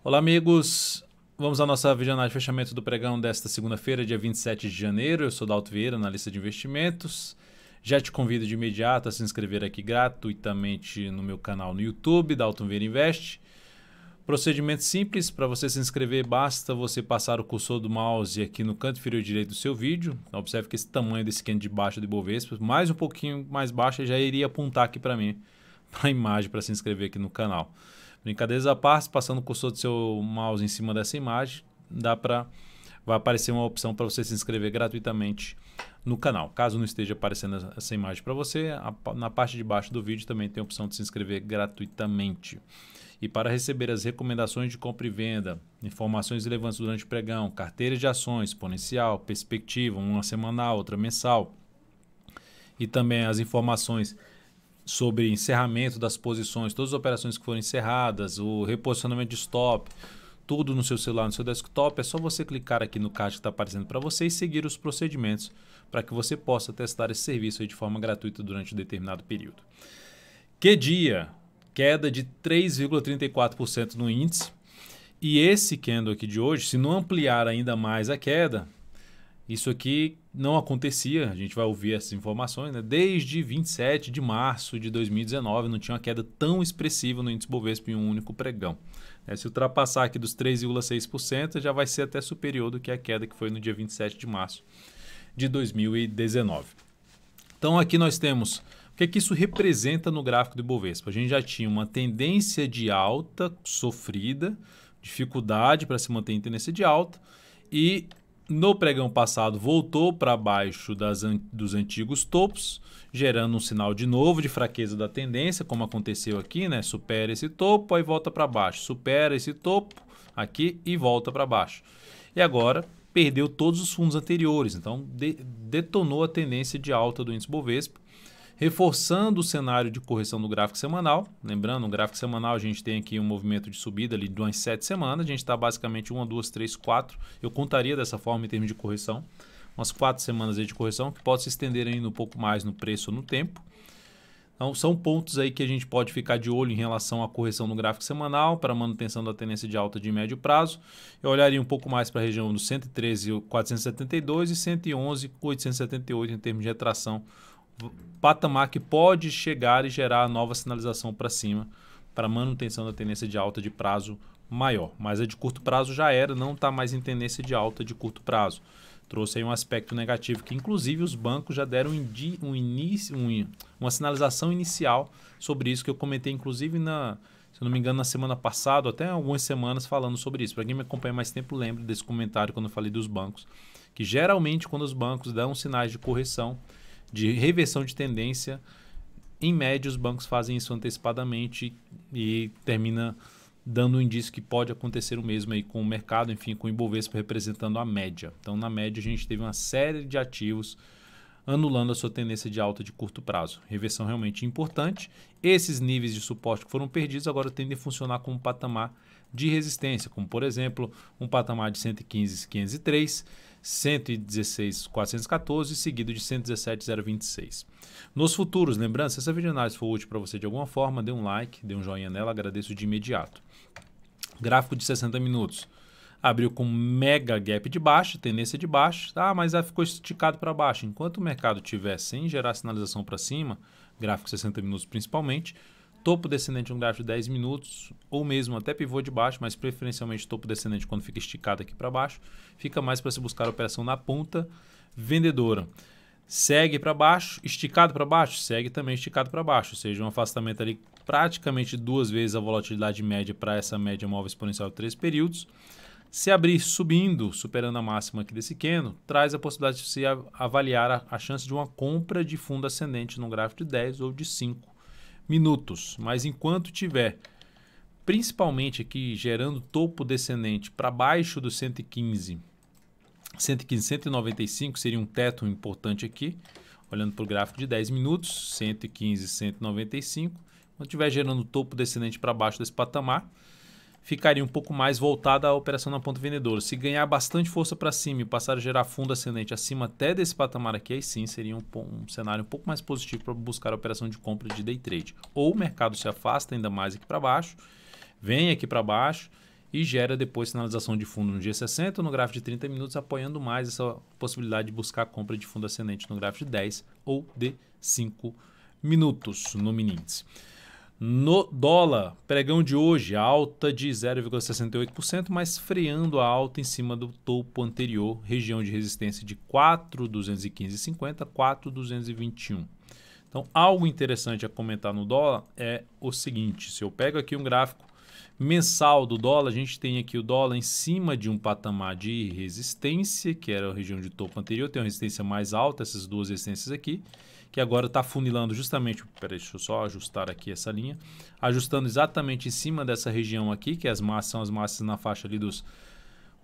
Olá, amigos. Vamos à nossa videoanálise de fechamento do pregão desta segunda-feira, dia 27 de janeiro. Eu sou Dalto Vieira, analista de investimentos. Já te convido de imediato a se inscrever aqui gratuitamente no meu canal no YouTube, Dalton Vieira Invest. Procedimento simples, para você se inscrever basta você passar o cursor do mouse aqui no canto inferior direito do seu vídeo. Observe que esse tamanho desse canto de baixo do Ibovespa, mais um pouquinho mais baixo, já iria apontar aqui para mim, para a imagem, para se inscrever aqui no canal. Brincadeiras à parte, passando o cursor do seu mouse em cima dessa imagem, vai aparecer uma opção para você se inscrever gratuitamente no canal. Caso não esteja aparecendo essa imagem para você, na parte de baixo do vídeo também tem a opção de se inscrever gratuitamente. E para receber as recomendações de compra e venda, informações relevantes durante o pregão, carteira de ações, exponencial, perspectiva, uma semanal, outra mensal, e também as informações sobre encerramento das posições, todas as operações que foram encerradas, o reposicionamento de stop, tudo no seu celular, no seu desktop, é só você clicar aqui no card que está aparecendo para você e seguir os procedimentos para que você possa testar esse serviço aí de forma gratuita durante um determinado período. Que dia? Queda de 3,34% no índice. E esse candle aqui de hoje, se não ampliar ainda mais a queda, isso aqui não acontecia, a gente vai ouvir essas informações, né? Desde 27 de março de 2019 não tinha uma queda tão expressiva no índice Bovespa em um único pregão. Se ultrapassar aqui dos 3,6%, já vai ser até superior do que a queda que foi no dia 27 de março de 2019. Então aqui nós temos o que isso representa no gráfico do Ibovespa. A gente já tinha uma tendência de alta sofrida, dificuldade para se manter em tendência de alta, e no pregão passado voltou para baixo dos antigos topos, gerando um sinal de novo de fraqueza da tendência, como aconteceu aqui, né? Supera esse topo, aí volta para baixo. Supera esse topo aqui e volta para baixo. E agora perdeu todos os fundos anteriores, então detonou a tendência de alta do índice Bovespa, reforçando o cenário de correção do gráfico semanal. Lembrando, no gráfico semanal a gente tem aqui um movimento de subida ali de umas 7 semanas. A gente está basicamente 1, 2, 3, 4. Eu contaria dessa forma em termos de correção. Umas 4 semanas aí de correção que pode se estender ainda um pouco mais no preço ou no tempo. Então, são pontos aí que a gente pode ficar de olho em relação à correção no gráfico semanal para manutenção da tendência de alta de médio prazo. Eu olharia um pouco mais para a região dos 113.472 e 111.878 em termos de retração, patamar que pode chegar e gerar nova sinalização para cima para manutenção da tendência de alta de prazo maior. Mas a de curto prazo já era, não está mais em tendência de alta de curto prazo. Trouxe aí um aspecto negativo que inclusive os bancos já deram uma sinalização inicial sobre isso que eu comentei inclusive se não me engano na semana passada, até algumas semanas falando sobre isso. Para quem me acompanha mais tempo lembra desse comentário quando eu falei dos bancos, que geralmente quando os bancos dão sinais de correção, de reversão de tendência, em média os bancos fazem isso antecipadamente e termina dando um indício que pode acontecer o mesmo aí com o mercado, enfim, com o Ibovespa representando a média. Então, na média, a gente teve uma série de ativos anulando a sua tendência de alta de curto prazo. Reversão realmente importante. Esses níveis de suporte que foram perdidos agora tendem a funcionar como patamar de resistência, como, por exemplo, um patamar de 115.503, 116.414, seguido de 117.026. Nos futuros, lembrando, se essa videoanálise for útil para você de alguma forma, dê um like, dê um joinha nela, agradeço de imediato. Gráfico de 60 minutos. Abriu com mega gap de baixa, tendência de baixa, mas ficou esticado para baixo. Enquanto o mercado estiver sem gerar sinalização para cima, gráfico 60 minutos principalmente, topo descendente no gráfico de 10 minutos, ou mesmo até pivô de baixo, mas preferencialmente topo descendente quando fica esticado aqui para baixo, fica mais para se buscar a operação na ponta vendedora. Segue para baixo, esticado para baixo, segue também esticado para baixo, ou seja, um afastamento ali praticamente 2 vezes a volatilidade média para essa média móvel exponencial de 3 períodos. Se abrir subindo, superando a máxima aqui desse candle, traz a possibilidade de se avaliar a chance de uma compra de fundo ascendente no gráfico de 10 ou de 5 minutos. Mas enquanto tiver, principalmente aqui, gerando topo descendente para baixo do 195 seria um teto importante aqui, olhando para o gráfico de 10 minutos, 115, 195. Quando estiver gerando topo descendente para baixo desse patamar, ficaria um pouco mais voltada à operação na ponta vendedora. Se ganhar bastante força para cima e passar a gerar fundo ascendente acima até desse patamar aqui, aí sim seria um cenário um pouco mais positivo para buscar a operação de compra de day trade. Ou o mercado se afasta ainda mais aqui para baixo, vem aqui para baixo e gera depois sinalização de fundo no G60 ou no gráfico de 30 minutos, apoiando mais essa possibilidade de buscar a compra de fundo ascendente no gráfico de 10 ou de 5 minutos no mini índice. No dólar, pregão de hoje, alta de 0,68%, mas freando a alta em cima do topo anterior, região de resistência de 4.215,50 a 4.221. Então, algo interessante a comentar no dólar é o seguinte: se eu pego aqui um gráfico mensal do dólar, a gente tem aqui o dólar em cima de um patamar de resistência, que era a região de topo anterior, tem uma resistência mais alta, essas duas resistências aqui, que agora está funilando justamente, peraí, deixa eu só ajustar aqui essa linha, ajustando exatamente em cima dessa região aqui, que são as massas na faixa ali dos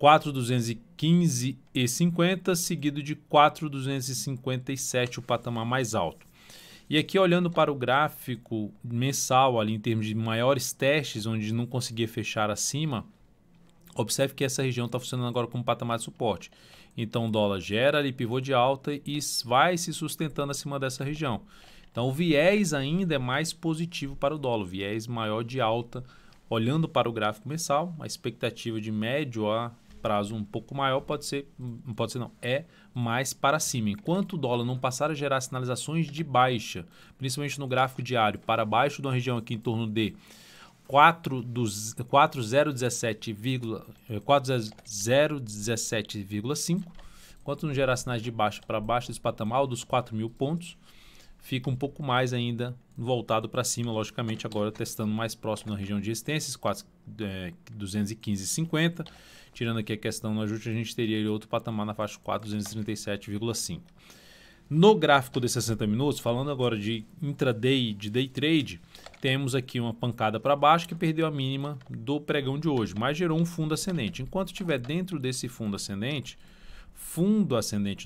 4.215,50, seguido de 4.257, o patamar mais alto. E aqui olhando para o gráfico mensal, ali em termos de maiores testes, onde não conseguia fechar acima, observe que essa região está funcionando agora como patamar de suporte. Então o dólar gera ali pivô de alta e vai se sustentando acima dessa região. Então o viés ainda é mais positivo para o dólar, o viés maior de alta. Olhando para o gráfico mensal, a expectativa de médio a prazo um pouco maior é mais para cima. Enquanto o dólar não passar a gerar sinalizações de baixa, principalmente no gráfico diário, para baixo de uma região aqui em torno de 4.017,5, enquanto não gerar sinais de baixa para baixo desse patamar dos 4.000 pontos, fica um pouco mais ainda voltado para cima, logicamente agora testando mais próximo na região de resistências, 215,50, tirando aqui a questão do ajuste, a gente teria outro patamar na faixa 4.237,5. No gráfico de 60 minutos, falando agora de intraday, de day trade, temos aqui uma pancada para baixo que perdeu a mínima do pregão de hoje, mas gerou um fundo ascendente. Enquanto estiver dentro desse fundo ascendente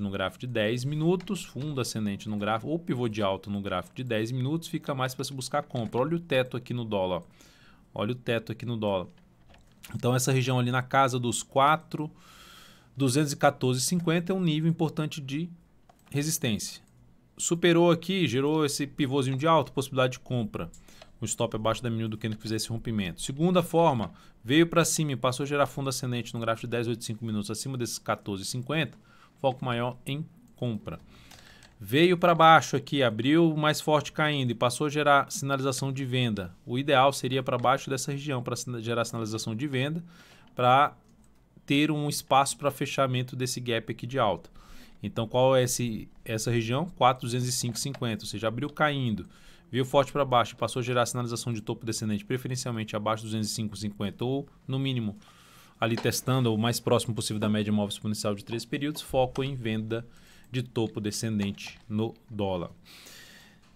no gráfico de 10 minutos, fundo ascendente no gráfico, ou pivô de alta no gráfico de 10 minutos, fica mais para se buscar compra. Olha o teto aqui no dólar. Olha o teto aqui no dólar. Então essa região ali na casa dos 4.214,50 é um nível importante de resistência. Superou aqui, gerou esse pivôzinho de alta, possibilidade de compra. O stop abaixo da mínima do que fizer esse rompimento. Segunda forma, veio para cima e passou a gerar fundo ascendente no gráfico de 10, 8, 5 minutos acima desses 14,50, foco maior em compra. Veio para baixo aqui, abriu mais forte caindo e passou a gerar sinalização de venda. O ideal seria para baixo dessa região para gerar sinalização de venda, para ter um espaço para fechamento desse gap aqui de alta. Então qual é essa região? 4.205,50, ou seja, abriu caindo, veio forte para baixo e passou a gerar sinalização de topo descendente, preferencialmente abaixo de 205,50 ou no mínimo ali testando o mais próximo possível da média móvel exponencial de 3 períodos, foco em venda de topo descendente no dólar.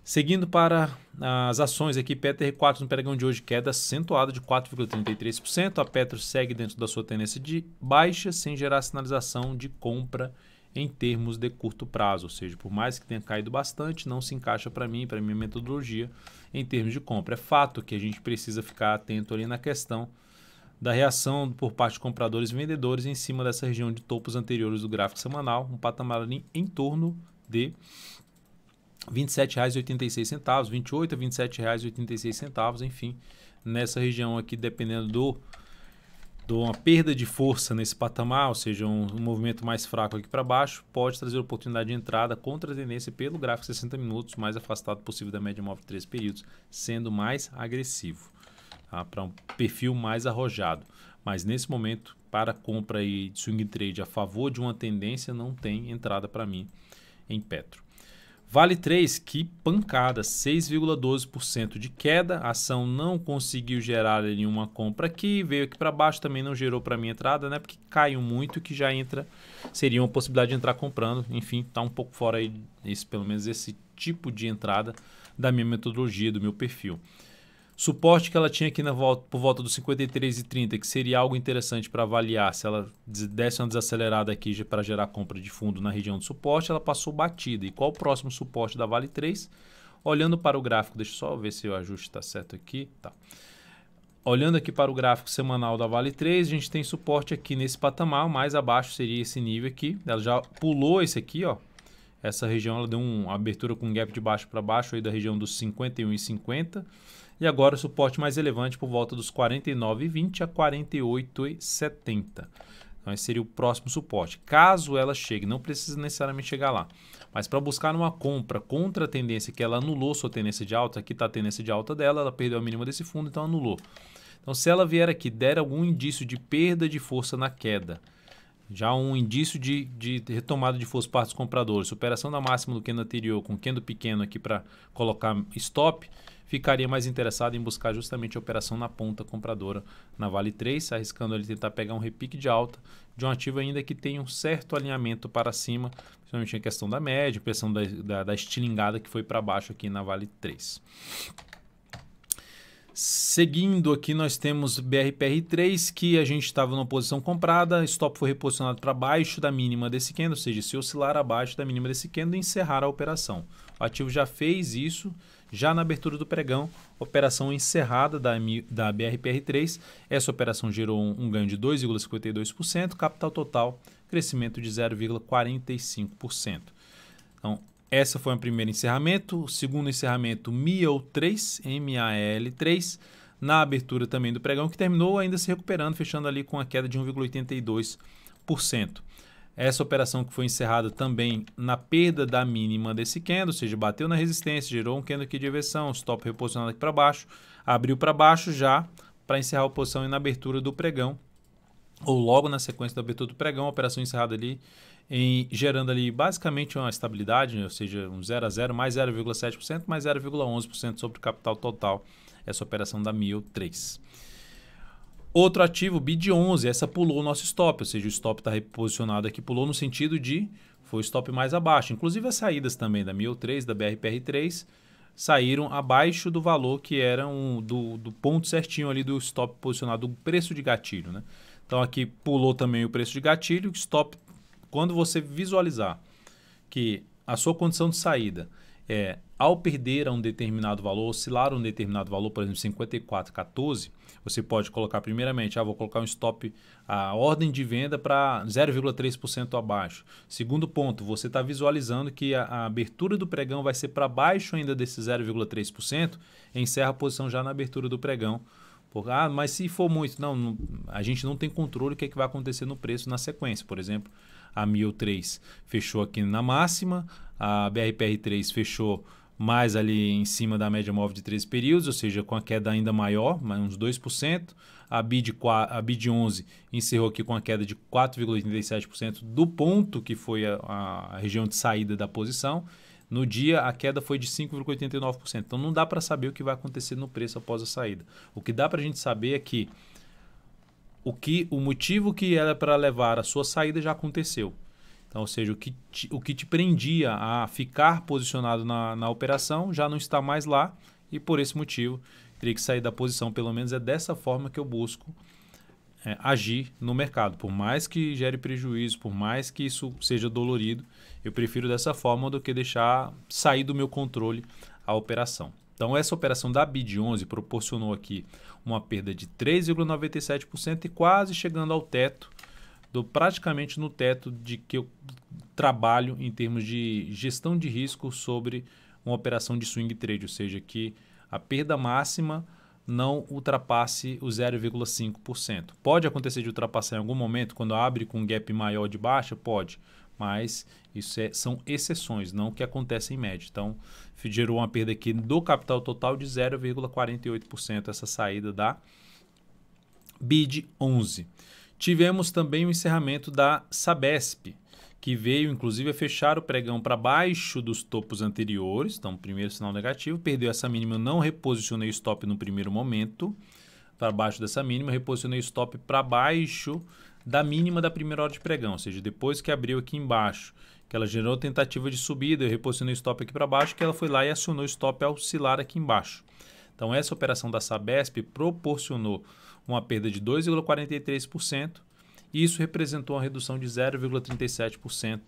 Seguindo para as ações aqui, PetroR4 no pregão de hoje, queda acentuada de 4,33%. A Petro segue dentro da sua tendência de baixa, sem gerar sinalização de compra em termos de curto prazo. Ou seja, por mais que tenha caído bastante, não se encaixa para mim, para minha metodologia, em termos de compra. É fato que a gente precisa ficar atento ali na questão da reação por parte de compradores e vendedores em cima dessa região de topos anteriores do gráfico semanal, um patamar ali em torno de R$ 27,86, 28 a R$ 27,86, enfim, nessa região aqui, dependendo de uma perda de força nesse patamar, ou seja, um movimento mais fraco aqui para baixo, pode trazer oportunidade de entrada contra a tendência pelo gráfico 60 minutos, mais afastado possível da média móvel de 3 períodos, sendo mais agressivo, tá? Para um perfil mais arrojado. Mas nesse momento, para compra e swing trade a favor de uma tendência, não tem entrada para mim em Petro. Vale 3, que pancada, 6,12% de queda, a ação não conseguiu gerar nenhuma compra aqui, veio aqui para baixo, também não gerou para mim entrada, né? Porque caiu muito, que já entra, seria uma possibilidade de entrar comprando, enfim, está um pouco fora aí, pelo menos esse tipo de entrada da minha metodologia, do meu perfil. Suporte que ela tinha aqui por volta dos 53,30, que seria algo interessante para avaliar. Se ela desse uma desacelerada aqui para gerar compra de fundo na região de suporte, ela passou batida. E qual o próximo suporte da Vale 3? Olhando para o gráfico, deixa eu só ver se o ajuste está certo aqui. Tá. Olhando aqui para o gráfico semanal da Vale 3, a gente tem suporte aqui nesse patamar, mais abaixo seria esse nível aqui. Ela já pulou esse aqui, ó. Essa região ela deu uma abertura com um gap de baixo para baixo aí da região dos 51,50. E agora o suporte mais relevante por volta dos 49,20 a 48,70. Então esse seria o próximo suporte. Caso ela chegue, não precisa necessariamente chegar lá, mas para buscar uma compra contra a tendência que ela anulou sua tendência de alta, aqui está a tendência de alta dela, ela perdeu a mínima desse fundo, então anulou. Então se ela vier aqui, der algum indício de perda de força na queda, já um indício de retomada de força por parte dos compradores, superação da máxima do candle anterior com candle pequeno aqui para colocar stop, ficaria mais interessado em buscar justamente a operação na ponta compradora na Vale 3, arriscando ele tentar pegar um repique de alta de um ativo ainda que tenha um certo alinhamento para cima, principalmente a questão da média, a questão da estilingada que foi para baixo aqui na Vale 3. Seguindo aqui nós temos BRPR3, que a gente estava numa posição comprada, stop foi reposicionado para baixo da mínima desse candle, ou seja, se oscilar abaixo da mínima desse candle, encerrar a operação. O ativo já fez isso, já na abertura do pregão, operação encerrada da BRPR3, essa operação gerou um ganho de 2,52%, capital total, crescimento de 0,45%. Então, essa foi o primeiro encerramento. O segundo encerramento, MAL3, na abertura também do pregão, que terminou ainda se recuperando, fechando ali com a queda de 1,82%. Essa operação que foi encerrada também na perda da mínima desse candle, ou seja, bateu na resistência, gerou um candle aqui de reversão, stop reposicionado aqui para baixo, abriu para baixo já para encerrar a posição na abertura do pregão, ou logo na sequência da abertura do pregão, a operação encerrada ali, gerando ali basicamente uma estabilidade, ou seja, um 0 a 0, mais 0,7%, mais 0,11% sobre o capital total, essa operação da MIO3. Outro ativo, BID11, essa pulou o nosso stop, ou seja, o stop está reposicionado aqui, pulou no sentido de, foi o stop mais abaixo. Inclusive as saídas também da MIO3, da BRPR3, saíram abaixo do valor que era do ponto certinho ali do stop posicionado, do preço de gatilho, né? Então aqui pulou também o preço de gatilho, stop. Quando você visualizar que a sua condição de saída é, ao perder a um determinado valor, oscilar a um determinado valor, por exemplo, 54,14, você pode colocar primeiramente, vou colocar um stop, a ordem de venda para 0,3% abaixo. Segundo ponto, você está visualizando que a abertura do pregão vai ser para baixo ainda desse 0,3%, encerra a posição já na abertura do pregão. Mas se for muito, não, a gente não tem controle do que vai acontecer no preço na sequência. Por exemplo, a MIO3 fechou aqui na máxima, a BRPR3 fechou mais ali em cima da média móvel de 13 períodos, ou seja, com a queda ainda maior, uns 2%. A BID11 encerrou aqui com a queda de 4,87% do ponto que foi a região de saída da posição. No dia, a queda foi de 5,89%. Então, não dá para saber o que vai acontecer no preço após a saída. O que dá para a gente saber é que o motivo que era para levar a sua saída já aconteceu. Então, ou seja, o que te prendia a ficar posicionado na operação já não está mais lá e, por esse motivo, teria que sair da posição. Pelo menos é dessa forma que eu busco agir no mercado. Por mais que gere prejuízo, por mais que isso seja dolorido, eu prefiro dessa forma do que deixar sair do meu controle a operação. Então, essa operação da BID11 proporcionou aqui uma perda de 3,97% e quase chegando ao teto, praticamente no teto de que eu trabalho em termos de gestão de risco sobre uma operação de swing trade, ou seja, que a perda máxima não ultrapasse o 0,5%. Pode acontecer de ultrapassar em algum momento, quando abre com um gap maior de baixa? Pode, mas isso são exceções, não o que acontece em média. Então, gerou uma perda aqui do capital total de 0,48% essa saída da BID11. Tivemos também o encerramento da Sabesp, que veio inclusive a fechar o pregão para baixo dos topos anteriores, então primeiro sinal negativo, perdeu essa mínima, eu não reposicionei o stop no primeiro momento, para baixo dessa mínima, reposicionei o stop para baixo da mínima da primeira hora de pregão, ou seja, depois que abriu aqui embaixo, que ela gerou tentativa de subida, eu reposicionei o stop aqui para baixo, que ela foi lá e acionou o stop ao oscilar aqui embaixo. Então essa operação da Sabesp proporcionou uma perda de 2,43%, e isso representou uma redução de 0,37%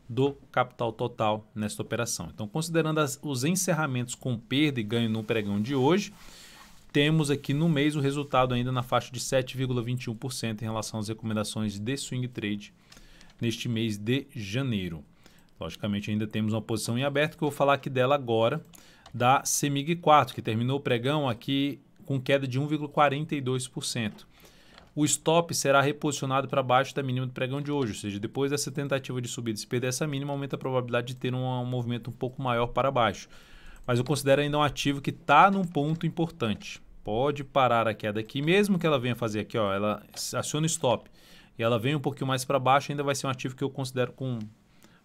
do capital total nesta operação. Então, considerando os encerramentos com perda e ganho no pregão de hoje, temos aqui no mês o resultado ainda na faixa de 7,21% em relação às recomendações de swing trade neste mês de janeiro. Logicamente, ainda temos uma posição em aberto, que eu vou falar aqui dela agora, da CEMIG 4, que terminou o pregão aqui com queda de 1,42%. O stop será reposicionado para baixo da mínima do pregão de hoje, ou seja, depois dessa tentativa de subida, se perder essa mínima, aumenta a probabilidade de ter um movimento um pouco maior para baixo. Mas eu considero ainda um ativo que está num ponto importante. Pode parar a queda aqui, mesmo que ela venha fazer aqui, ó, ela aciona o stop e ela vem um pouquinho mais para baixo, ainda vai ser um ativo que eu considero com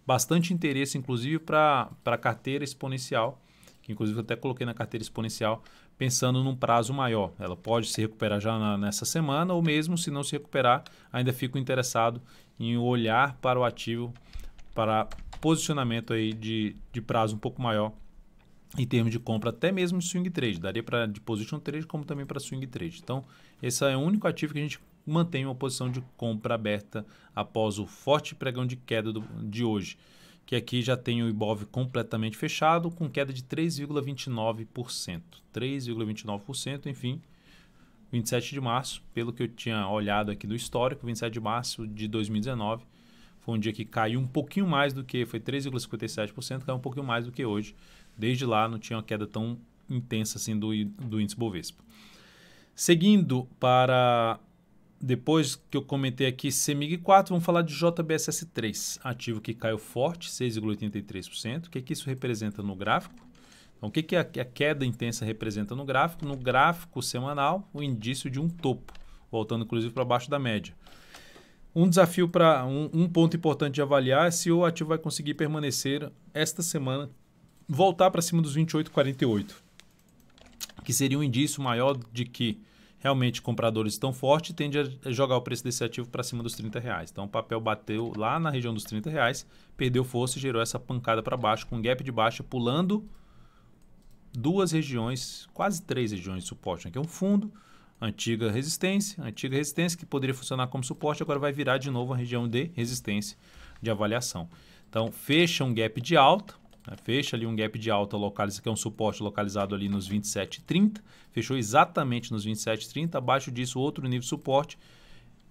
bastante interesse, inclusive para a carteira exponencial, que inclusive eu até coloquei na carteira exponencial, pensando num prazo maior. Ela pode se recuperar já nessa semana, ou mesmo se não se recuperar, ainda fico interessado em olhar para o ativo, para posicionamento aí de prazo um pouco maior, em termos de compra, até mesmo de swing trade. Daria para de position trade, como também para swing trade. Então, esse é o único ativo que a gente mantém uma posição de compra aberta após o forte pregão de queda de hoje, que aqui já tem o Ibov completamente fechado, com queda de 3,29%. 3,29%, enfim, 27 de março, pelo que eu tinha olhado aqui do histórico, 27 de março de 2019, foi um dia que caiu um pouquinho mais do que, foi 3,57%, caiu um pouquinho mais do que hoje. Desde lá não tinha uma queda tão intensa assim do índice Bovespa. Seguindo para... Depois que eu comentei aqui CEMIG 4, vamos falar de JBSS 3, ativo que caiu forte, 6,83%. O que isso representa no gráfico? Então, o que a queda intensa representa no gráfico? No gráfico semanal, o indício de um topo, voltando inclusive para baixo da média. Um desafio para um ponto importante de avaliar é se o ativo vai conseguir permanecer esta semana, voltar para cima dos 28,48, que seria um indício maior de que realmente compradores estão fortes e tende a jogar o preço desse ativo para cima dos R$30. Então o papel bateu lá na região dos R$30, perdeu força e gerou essa pancada para baixo, com gap de baixa pulando duas regiões, quase três regiões de suporte. Aqui é um fundo, antiga resistência que poderia funcionar como suporte, agora vai virar de novo a região de resistência de avaliação. Então fecha um gap de alta, fecha ali um gap de alta localizado, que é um suporte localizado ali nos 27,30, fechou exatamente nos 27,30, abaixo disso outro nível de suporte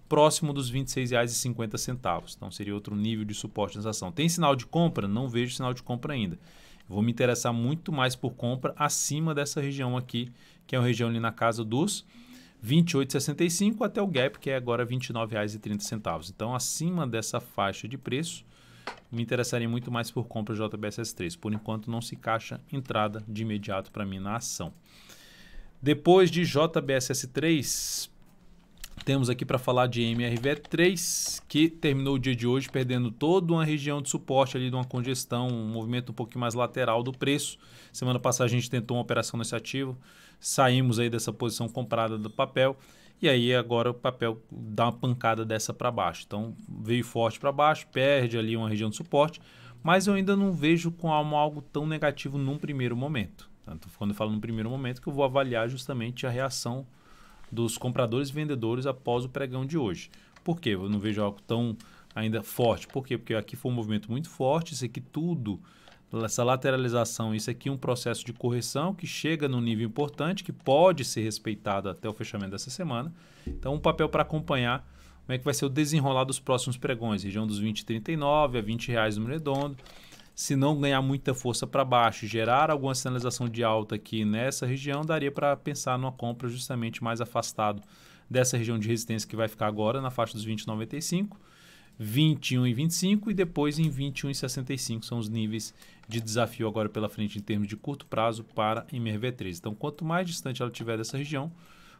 próximo dos R$ 26,50. Então seria outro nível de suporte nessa ação. Tem sinal de compra? Não vejo sinal de compra ainda. Vou me interessar muito mais por compra acima dessa região aqui, que é uma região ali na casa dos R$ 28,65 até o gap, que é agora R$ 29,30. Então acima dessa faixa de preço, me interessaria muito mais por compra JBSS 3. Por enquanto não se encaixa entrada de imediato para mim na ação. Depois de JBSS 3, temos aqui para falar de MRV3, que terminou o dia de hoje perdendo toda uma região de suporte ali de uma congestão, um movimento um pouquinho mais lateral do preço. Semana passada a gente tentou uma operação nesse ativo, saímos aí dessa posição comprada do papel. E aí agora o papel dá uma pancada dessa para baixo. Então veio forte para baixo, perde ali uma região de suporte, mas eu ainda não vejo com algo tão negativo num primeiro momento. Tanto quando eu falo num primeiro momento que eu vou avaliar justamente a reação dos compradores e vendedores após o pregão de hoje. Por quê? Eu não vejo algo tão ainda forte. Por quê? Porque aqui foi um movimento muito forte, isso aqui tudo, essa lateralização, isso aqui é um processo de correção que chega num nível importante, que pode ser respeitado até o fechamento dessa semana. Então, um papel para acompanhar como é que vai ser o desenrolar dos próximos pregões, região dos 20,39 a R$20 no redondo. Se não ganhar muita força para baixo, gerar alguma sinalização de alta aqui nessa região, daria para pensar numa compra justamente mais afastado dessa região de resistência que vai ficar agora na faixa dos 20,95, 21,25 e depois em 21,65 são os níveis de desafio agora pela frente em termos de curto prazo para MRV3. Então, quanto mais distante ela estiver dessa região,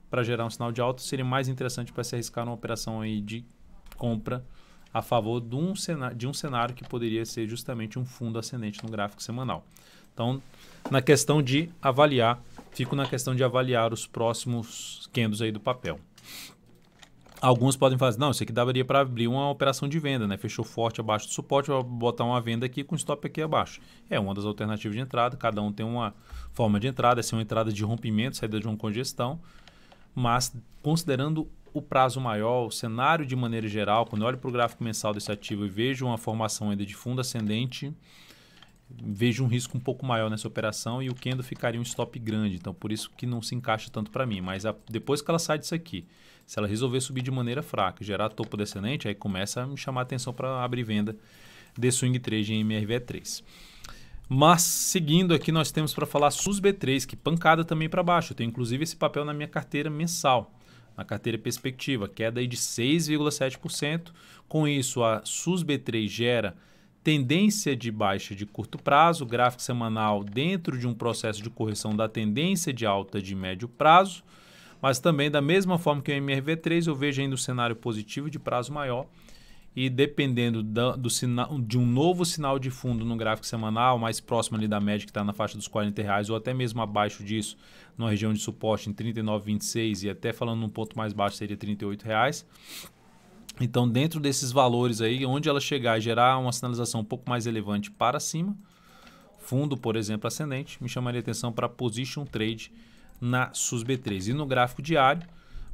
para gerar um sinal de alta, seria mais interessante para se arriscar numa operação aí de compra a favor de um cenário que poderia ser justamente um fundo ascendente no gráfico semanal. Então, na questão de avaliar, fico na questão de avaliar os próximos candles aí do papel. Alguns podem fazer, não, isso aqui daria para abrir uma operação de venda, né? Fechou forte abaixo do suporte, vou botar uma venda aqui com stop aqui abaixo. É uma das alternativas de entrada, cada um tem uma forma de entrada, essa é uma entrada de rompimento, saída de uma congestão, mas considerando o prazo maior, o cenário de maneira geral, quando eu olho para o gráfico mensal desse ativo e vejo uma formação ainda de fundo ascendente, vejo um risco um pouco maior nessa operação e o candle ficaria um stop grande, então por isso que não se encaixa tanto para mim, mas depois que ela sai disso aqui, se ela resolver subir de maneira fraca, gerar topo descendente, aí começa a me chamar a atenção para abrir venda de swing trade em MRV3. Mas, seguindo aqui, nós temos para falar SUSB3, que pancada também para baixo. Eu tenho inclusive esse papel na minha carteira mensal, na carteira perspectiva, queda aí de 6,7%. Com isso, a SUSB3 gera tendência de baixa de curto prazo, gráfico semanal dentro de um processo de correção da tendência de alta de médio prazo, mas também da mesma forma que o MRV3, eu vejo ainda um cenário positivo de prazo maior. E dependendo de um novo sinal de fundo no gráfico semanal, mais próximo ali da média que está na faixa dos R$40, ou até mesmo abaixo disso, numa região de suporte em R$ 39,26 e até falando num ponto mais baixo seria R$38. Então, dentro desses valores aí, onde ela chegar e gerar uma sinalização um pouco mais relevante para cima, fundo, por exemplo, ascendente, me chamaria atenção para position trade na SUSB3. E no gráfico diário,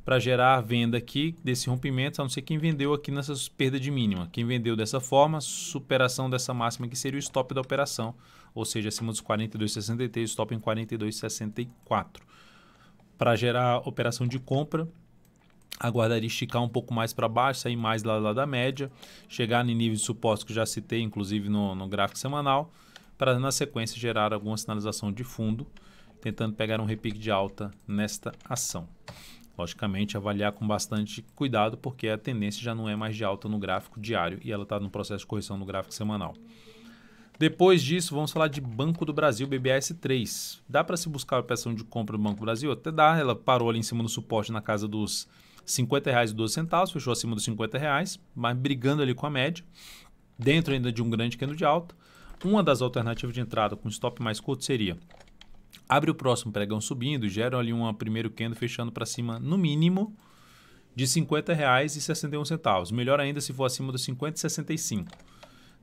para gerar a venda aqui desse rompimento, a não ser quem vendeu aqui nessas perdas de mínima. Quem vendeu dessa forma, superação dessa máxima que seria o stop da operação, ou seja, acima dos 42,63, stop em 42,64. Para gerar operação de compra, aguardaria esticar um pouco mais para baixo, sair mais lá da média, chegar no nível de suporte que eu já citei, inclusive no gráfico semanal, para na sequência gerar alguma sinalização de fundo, tentando pegar um repique de alta nesta ação. Logicamente, avaliar com bastante cuidado, porque a tendência já não é mais de alta no gráfico diário e ela está no processo de correção no gráfico semanal. Depois disso, vamos falar de Banco do Brasil, BBAS3. Dá para se buscar a operação de compra do Banco do Brasil? Até dá, ela parou ali em cima do suporte na casa dos R$50,12, fechou acima dos R$50, mas brigando ali com a média, dentro ainda de um grande candle de alta. Uma das alternativas de entrada com stop mais curto seria: abre o próximo pregão subindo e gera ali um primeiro candle fechando para cima, no mínimo, de R$50,61. Melhor ainda se for acima dos R$50,65.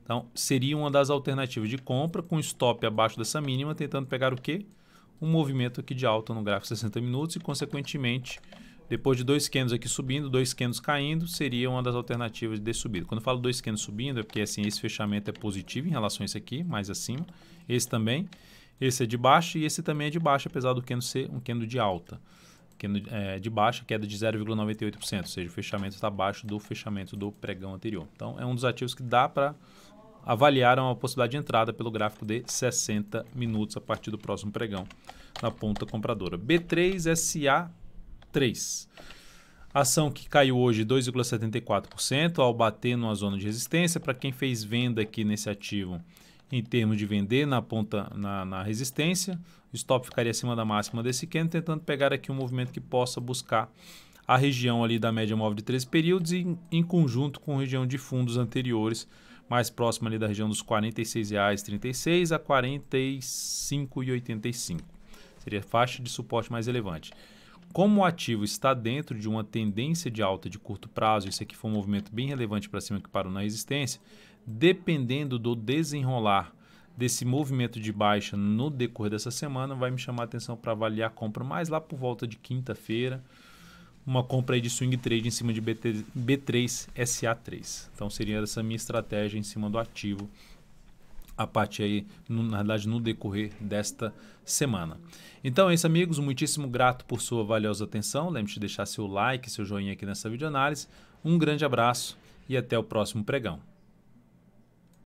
Então, seria uma das alternativas de compra com stop abaixo dessa mínima, tentando pegar o quê? Um movimento aqui de alta no gráfico 60 minutos e, consequentemente, depois de 2 candles aqui subindo, 2 candles caindo, seria uma das alternativas de subida. Quando eu falo 2 candles subindo, é porque assim, esse fechamento é positivo em relação a esse aqui, mais acima. Esse também. Esse é de baixo e esse também é de baixo, apesar do candle ser um candle de alta. Candle de baixa, queda de 0,98%, ou seja, o fechamento está abaixo do fechamento do pregão anterior. Então, é um dos ativos que dá para avaliar uma possibilidade de entrada pelo gráfico de 60 minutos a partir do próximo pregão na ponta compradora. B3SA3. Ação que caiu hoje 2,74% ao bater numa zona de resistência. Para quem fez venda aqui nesse ativo, em termos de vender na ponta na resistência, o stop ficaria acima da máxima desse candle, tentando pegar aqui um movimento que possa buscar a região ali da média móvel de 13 períodos e em conjunto com a região de fundos anteriores, mais próxima ali da região dos R$ 46,36 a R$ 45,85. Seria a faixa de suporte mais relevante. Como o ativo está dentro de uma tendência de alta de curto prazo, isso aqui foi um movimento bem relevante para cima que parou na resistência, dependendo do desenrolar desse movimento de baixa no decorrer dessa semana, vai me chamar a atenção para avaliar a compra mais lá por volta de quinta-feira, uma compra aí de swing trade em cima de B3SA3. Então seria essa minha estratégia em cima do ativo, a parte aí, na verdade, no decorrer desta semana. Então é isso, amigos. Muitíssimo grato por sua valiosa atenção. Lembre-se de deixar seu like, seu joinha aqui nessa videoanálise. Um grande abraço e até o próximo pregão.